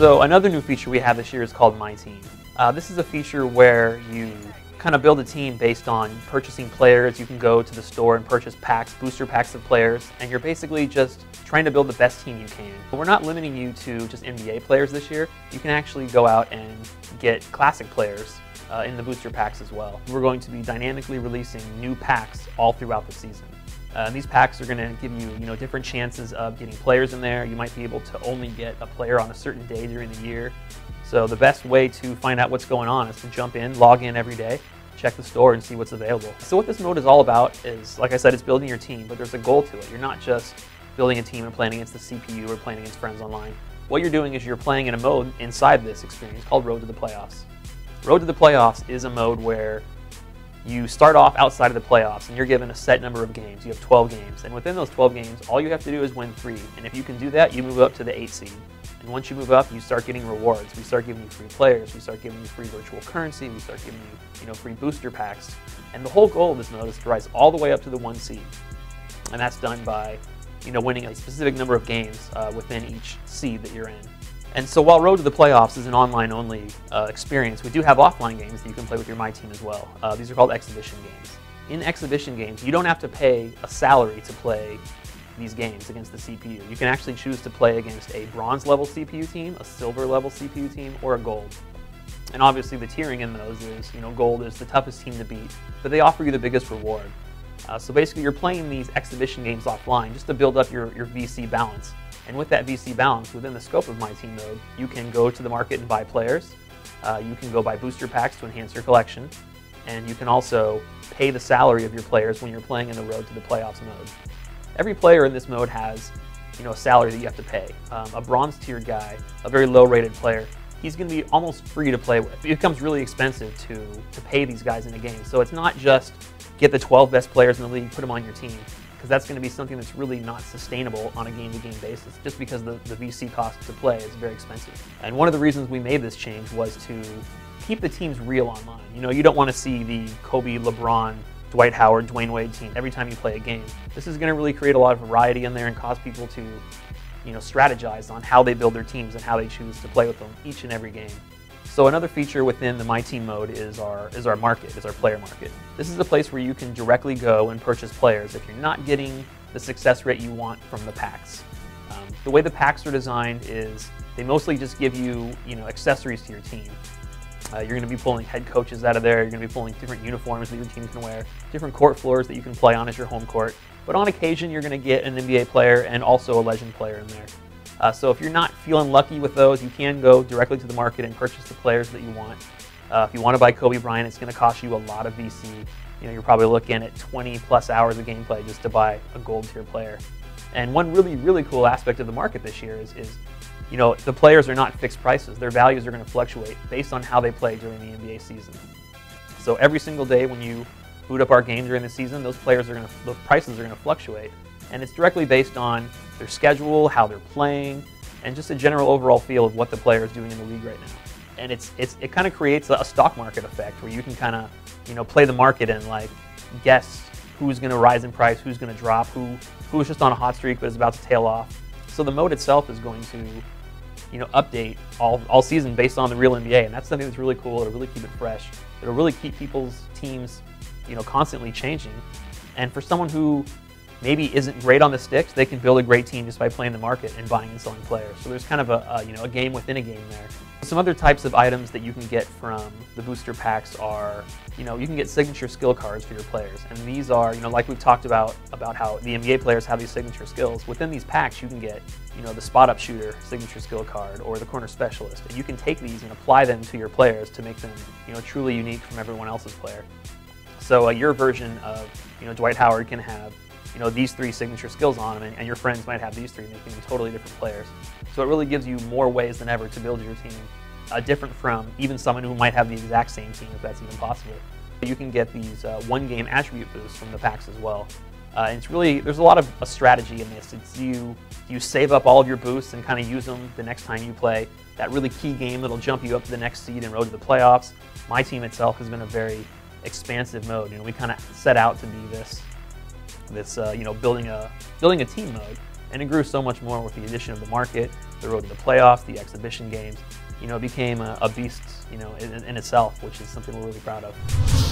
So another new feature we have this year is called MyTEAM. This is a feature where you kind of build a team based on purchasing players. You can go to the store and purchase packs, booster packs of players, and you're basically just trying to build the best team you can. But we're not limiting you to just NBA players this year. You can actually go out and get classic players in the booster packs as well. We're going to be dynamically releasing new packs all throughout the season. These packs are going to give you, different chances of getting players in there. You might be able to only get a player on a certain day during the year. So the best way to find out what's going on is to jump in, log in every day, check the store, and see what's available. So what this mode is all about is, like I said, it's building your team, but there's a goal to it. You're not just building a team and playing against the CPU or playing against friends online. What you're doing is you're playing in a mode inside this experience called Road to the Playoffs. Road to the Playoffs is a mode where you start off outside of the playoffs and you're given a set number of games. You have 12 games, and within those 12 games, all you have to do is win 3. And if you can do that, you move up to the 8 seed. And once you move up, you start getting rewards. We start giving you free players. We start giving you free virtual currency. We start giving you, free booster packs. And the whole goal of this mode is to rise all the way up to the 1 seed. And that's done by, winning a specific number of games within each seed that you're in. And so while Road to the Playoffs is an online-only experience, we do have offline games that you can play with your MyTEAM as well. These are called exhibition games. In exhibition games, you don't have to pay a salary to play these games against the CPU. You can actually choose to play against a bronze level CPU team, a silver level CPU team, or a gold. And obviously the tiering in those is, gold is the toughest team to beat, but they offer you the biggest reward. So basically you're playing these exhibition games offline just to build up your VC balance. And with that VC balance, within the scope of MyTEAM mode, you can go to the market and buy players. You can go buy booster packs to enhance your collection. And you can also pay the salary of your players when you're playing in the Road to the Playoffs mode. Every player in this mode has, a salary that you have to pay. A bronze tiered guy, a very low rated player, he's going to be almost free to play with. It becomes really expensive to pay these guys in a game. So it's not just get the 12 best players in the league, put them on your team, because that's going to be something that's really not sustainable on a game-to-game basis, just because the VC cost to play is very expensive. And one of the reasons we made this change was to keep the teams real online. You don't want to see the Kobe, LeBron, Dwight Howard, Dwayne Wade team every time you play a game. This is going to really create a lot of variety in there and cause people to, strategize on how they build their teams and how they choose to play with them each and every game. So another feature within the MyTEAM mode is our market, is our player market. This is a place where you can directly go and purchase players if you're not getting the success rate you want from the packs. The way the packs are designed is they mostly just give you, accessories to your team. You're going to be pulling head coaches out of there. You're going to be pulling different uniforms that your team can wear, different court floors that you can play on as your home court. But on occasion, you're going to get an NBA player and also a legend player in there. So if you're not feeling lucky with those, you can go directly to the market and purchase the players that you want. If you want to buy Kobe Bryant, it's going to cost you a lot of VC. You're probably looking at 20 plus hours of gameplay just to buy a gold tier player. And one really, really cool aspect of the market this year is the players are not fixed prices. Their values are going to fluctuate based on how they play during the NBA season. So every single day when you boot up our game during the season, those prices are going to fluctuate. And it's directly based on their schedule, how they're playing, and just a general overall feel of what the player is doing in the league right now. And it kind of creates a stock market effect where you can kind of play the market and guess who's going to rise in price, who's going to drop, who is just on a hot streak but is about to tail off. So the mode itself is going to update all season based on the real NBA, and that's something that's really cool. It'll really keep it fresh. It'll really keep people's teams constantly changing. And for someone who maybe isn't great on the sticks, they can build a great team just by playing the market and buying and selling players. So there's kind of a game within a game there. Some other types of items that you can get from the booster packs are, you can get signature skill cards for your players. And these are, like we've talked about how the NBA players have these signature skills. Within these packs, you can get, the spot-up shooter signature skill card or the corner specialist. And you can take these and apply them to your players to make them, truly unique from everyone else's player. So your version of, Dwight Howard can have, these 3 signature skills on them, and your friends might have these 3, making them totally different players. So it really gives you more ways than ever to build your team, different from even someone who might have the exact same team, if that's even possible. You can get these one-game attribute boosts from the packs as well. And it's really, there's a lot of a strategy in this. It's you save up all of your boosts and kind of use them the next time you play that really key game that'll jump you up to the next seed and Road to the Playoffs. MyTEAM itself has been a very expansive mode. We kind of set out to be this building a team mode, and it grew so much more with the addition of the market, the road to the playoffs, the exhibition games. You know, it became a beast, you know, in itself, which is something we're really proud of.